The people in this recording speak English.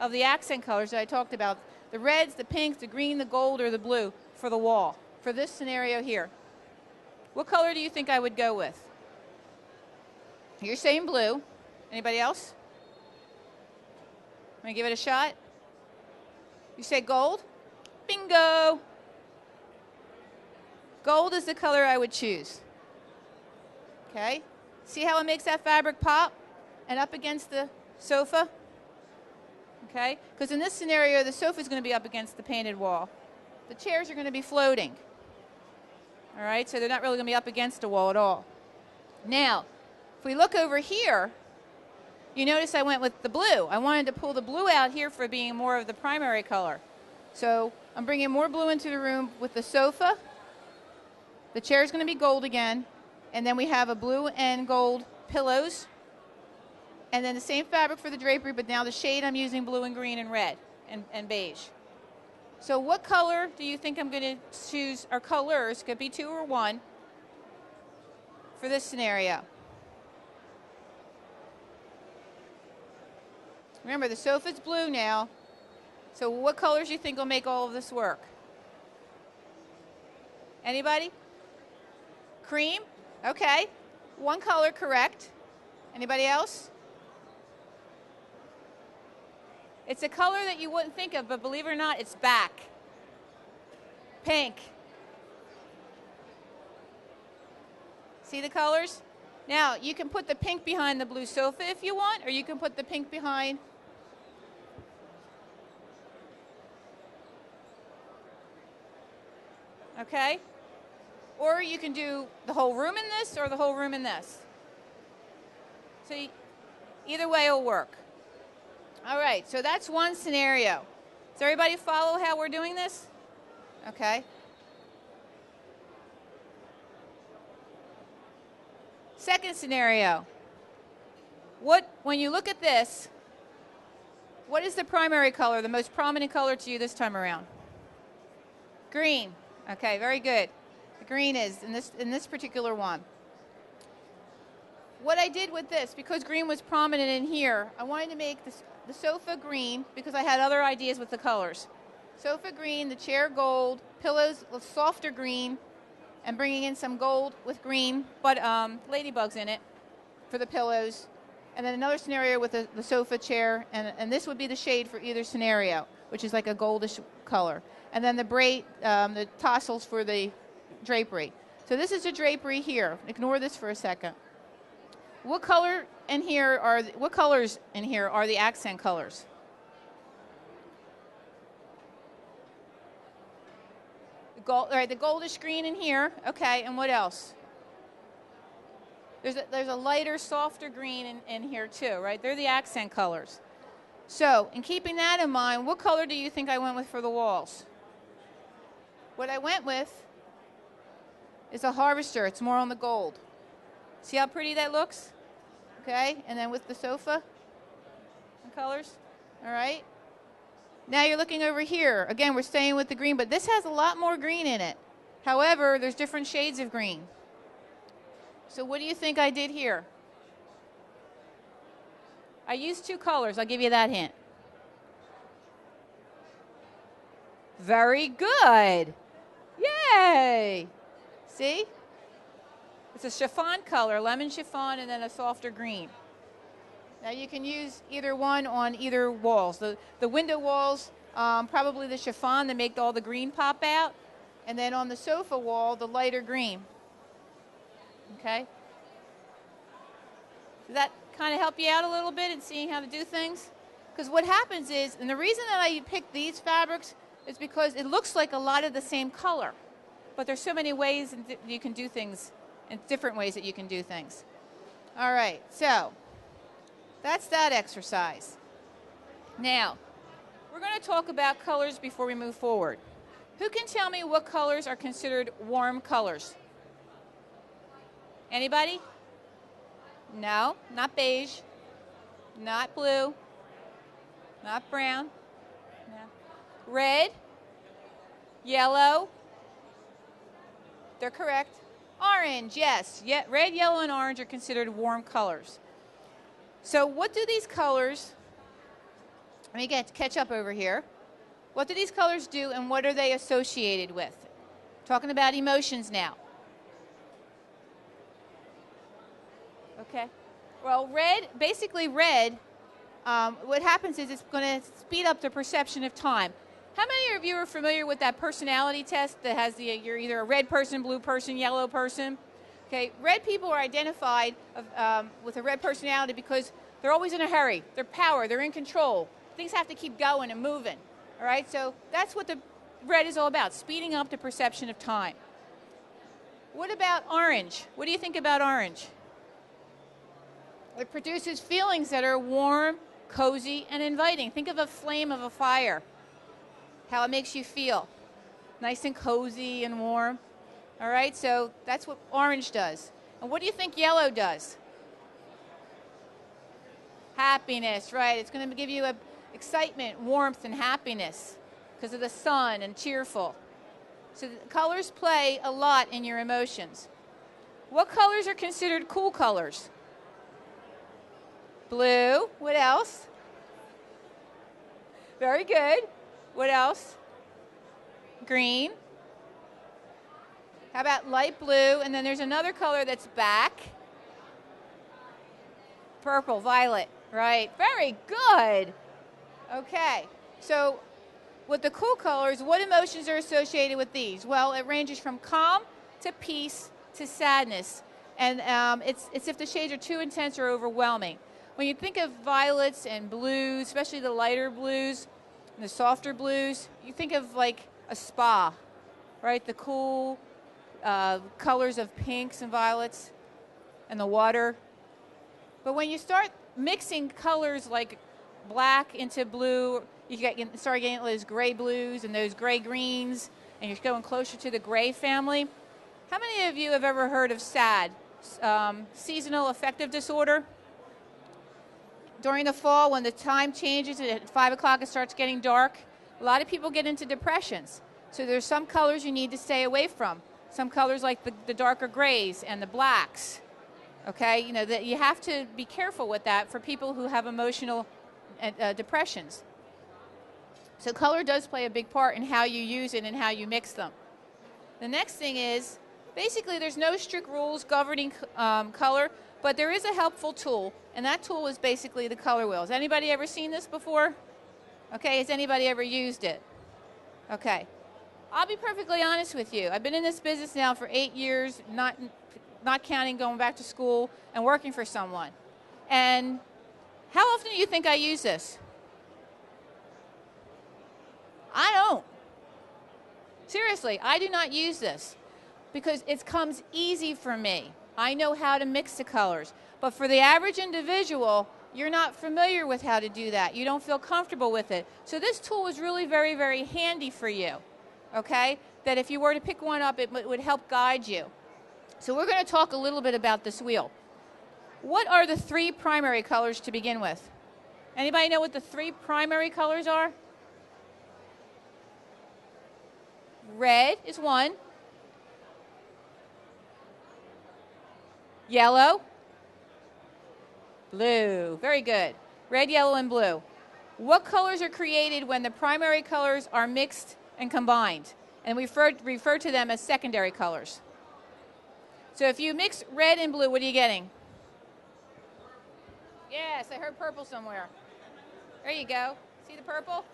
of the accent colors that I talked about, the reds, the pinks, the green, the gold, or the blue for the wall, for this scenario here. What color do you think I would go with? You're saying blue. Anybody else? Want to give it a shot? You say gold? Bingo! Gold is the color I would choose. Okay? See how it makes that fabric pop and up against the sofa? Okay? Because in this scenario, the sofa is going to be up against the painted wall. The chairs are going to be floating. All right? So they're not really going to be up against the wall at all. Now, if we look over here, you notice I went with the blue. I wanted to pull the blue out here for being more of the primary color. So I'm bringing more blue into the room with the sofa. The chair is going to be gold again. And then we have a blue and gold pillows. And then the same fabric for the drapery, but now the shade I'm using blue and green and red and beige. So what color do you think I'm going to choose, or colors, could be 2 or 1, for this scenario? Remember, the sofa's blue now. So what colors do you think will make all of this work? Anybody? Cream? Okay. 1 color correct. Anybody else? It's a color that you wouldn't think of, but believe it or not, it's back. Pink. See the colors? Now, you can put the pink behind the blue sofa if you want, or you can put the pink behind. Okay? Or you can do the whole room in this or the whole room in this. So either way will work. All right, so that's one scenario. Does everybody follow how we're doing this? Okay. Second scenario. When you look at this, what is the primary color, the most prominent color to you this time around? Green. Okay, very good. The green is in this particular one. What I did with this, because green was prominent in here, I wanted to make the sofa green because I had other ideas with the colors. Sofa green, the chair gold, pillows with softer green, and bringing in some gold with green, but ladybugs in it for the pillows. And then another scenario with the sofa chair, and this would be the shade for either scenario, which is like a goldish color. And then the tassels for the drapery. So this is the drapery here. Ignore this for a second. What colors in here are the accent colors? All right, the goldish green in here. Okay, and what else? There's a lighter, softer green in here too, right? They're the accent colors. So, in keeping that in mind, what color do you think I went with for the walls? What I went with is a harvester. It's more on the gold. See how pretty that looks? Okay, and then with the sofa and colors. All right. Now you're looking over here. Again, we're staying with the green, but this has a lot more green in it. However, there's different shades of green. So what do you think I did here? I used 2 colors. I'll give you that hint. Very good. Yay! See? It's a chiffon color, lemon chiffon, and then a softer green. Now you can use either one on either walls. The window walls, probably the chiffon to make all the green pop out. And then on the sofa wall, the lighter green. Okay? Does that kind of help you out a little bit in seeing how to do things? Because what happens is, and the reason that I picked these fabrics is because it looks like a lot of the same color. But there's so many ways you can do things, and different ways that you can do things. All right, so that's that exercise. Now, we're going to talk about colors before we move forward. Who can tell me what colors are considered warm colors? Anybody? No, not beige, not blue, not brown, no. Red, yellow, they're correct. Orange, yes. Red, yellow, and orange are considered warm colors. So what do these colors Let me catch up over here. What do these colors do and what are they associated with? Talking about emotions now. Okay. Well, red, basically red, what happens is it's going to speed up the perception of time. How many of you are familiar with that personality test that has you're either a red person, blue person, yellow person? Okay, red people are identified with a red personality because they're always in a hurry. They're power, they're in control. Things have to keep going and moving. All right, so that's what the red is all about, speeding up the perception of time. What about orange? What do you think about orange? It produces feelings that are warm, cozy, and inviting. Think of a flame of a fire, how it makes you feel. Nice and cozy and warm. All right, so that's what orange does. And what do you think yellow does? Happiness, right. It's going to give you excitement, warmth, and happiness because of the sun and cheerful. So the colors play a lot in your emotions. What colors are considered cool colors? Blue. What else? Very good. What else? Green. How about light blue? And then there's another color that's back. Purple, violet. Right. Very good. Okay. So with the cool colors, what emotions are associated with these? Well, it ranges from calm to peace to sadness. And it's if the shades are too intense or overwhelming. When you think of violets and blues, especially the lighter blues and the softer blues, you think of like a spa, right? The cool colors of pinks and violets and the water. But when you start mixing colors like black into blue, you start getting those gray blues and those gray greens, and you're going closer to the gray family. How many of you have ever heard of SAD, seasonal affective disorder? During the fall, when the time changes, at 5 o'clock it starts getting dark, a lot of people get into depressions. So there's some colors you need to stay away from. Some colors like the darker grays and the blacks. Okay, you know, that you have to be careful with that for people who have emotional depressions. So color does play a big part in how you use it and how you mix them. The next thing is, basically there's no strict rules governing color, but there is a helpful tool, and that tool is basically the color wheel. Has anybody ever seen this before? Okay, has anybody ever used it? Okay. I'll be perfectly honest with you. I've been in this business now for 8 years, not counting going back to school and working for someone. And how often do you think I use this? I don't. Seriously, I do not use this because it comes easy for me. I know how to mix the colors. But for the average individual, you're not familiar with how to do that. You don't feel comfortable with it. So this tool is really very, very handy for you, okay? That if you were to pick one up, it would help guide you. So we're going to talk a little bit about this wheel. What are the 3 primary colors to begin with? Anybody know what the 3 primary colors are? Red is one. Yellow. Blue. Very good. Red, yellow, and blue. What colors are created when the primary colors are mixed and combined? And we refer to them as secondary colors. So if you mix red and blue, what are you getting? Yes, I heard purple somewhere. There you go. See the purple?